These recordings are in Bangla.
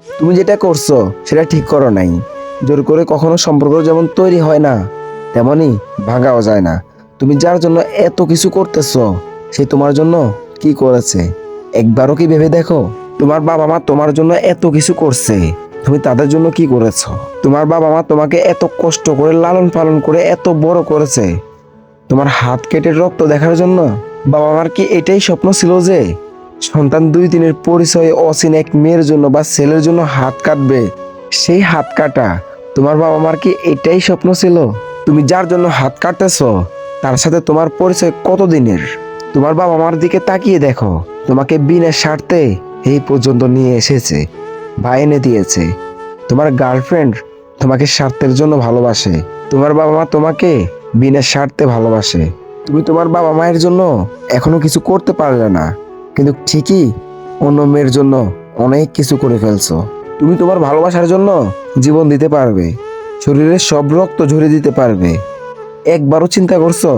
তুমি যেটা করছো সেটা ঠিক করো নাই। জোর করে কখনো সম্পর্ক যেমন তৈরি হয় না, তেমনি ভাঙাও যায় না। তুমি যার জন্য এত কিছু করতেছো, সে তোমার জন্য কি করেছে একবারও কি ভেবে দেখো? তোমার বাবা মা তোমার জন্য এত কিছু করছে, তুমি তাদের জন্য কি করেছো? তোমার বাবা মা তোমাকে এত কষ্ট করে লালন পালন করে এত বড় করেছে, তোমার হাত কেটে রক্ত দেখার জন্য? বাবা মার কি এটাই স্বপ্ন ছিল যে সন্তান 2 দিনের পরিচয়ে অচেনা এক মেয়ের জন্য বা ছেলের জন্য হাত কাটবে? সেই হাত কাটা তোমার বাবা মার কি এটাই স্বপ্ন ছিল? তুমি যার জন্য হাত কাটতেছো, তার সাথে তোমার পরিচয় কত দিনের? তোমার বাবা মার দিকে তাকিয়ে দেখো, তোমাকে বিনা স্বার্থে এই পর্যন্ত নিয়ে এসেছে, ভাই এনে দিয়েছে। তোমার গার্লফ্রেন্ড তোমাকে স্বার্থের জন্য ভালোবাসে, তোমার বাবা মা তোমাকে বিনা স্বার্থে ভালোবাসে। তুমি তোমার বাবা মায়ের জন্য এখনো কিছু করতে পারলে না, কিন্তু ঠিকই অন্য মেয়ের জন্য অনেক কিছু করে ফেলছো। তুমি তোমার ভালোবাসার জন্য জীবন দিতে পারবে, শরীরের সব রক্ত ঝরিয়ে দিতে পারবে। একবারও চিন্তা করছো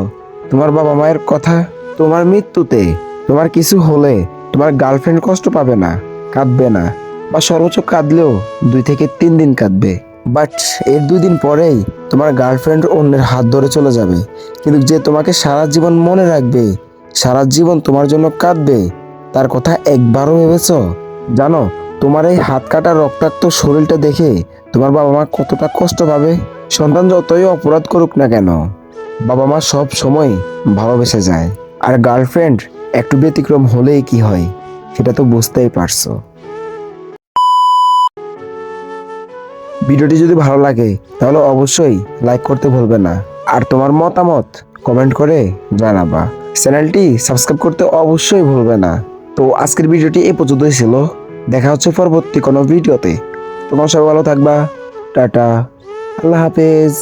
তোমার বাবা মায়ের কথা? তোমার মৃত্যুতে, তোমার কিছু হলে তোমার গার্লফ্রেন্ড কষ্ট পাবে না, কাঁদবে না, বা সর্বোচ্চ কাঁদলেও 2 থেকে 3 দিন কাঁদবে। বাট এর 2 দিন পরেই তোমার গার্লফ্রেন্ড অন্যের হাত ধরে চলে যাবে। কিন্তু যে তোমাকে সারা জীবন মনে রাখবে, সারা জীবন তোমার জন্য কাঁদবে, তার কথা একবারও ভেবেছো? জানো, তোমার এই হাত কাটা রক্তাক্ত শরীরটা দেখে তোমার বাবা মা কতটা কষ্ট পাবে? সন্তান যতই অপরাধ করুক না কেন, বাবা মা সব সময় ভালোবেসে যায়। আর গার্লফ্রেন্ড একটু ব্যতিক্রম হলেই কি হয়, সেটা তো বুঝতেই পারছো। ভিডিওটি যদি ভালো লাগে তাহলে অবশ্যই লাইক করতে ভুলবে না, আর তোমার মতামত কমেন্ট করে জানাবা। চ্যানেলটি সাবস্ক্রাইব করতে অবশ্যই ভুলবে না। তো আজকের ভিডিওটি এই পর্যন্তই ছিল। দেখা হচ্ছে পরবর্তী কোনো ভিডিওতে। তোমার সবাই ভালো থাকবা। টাটা, আল্লাহ হাফেজ।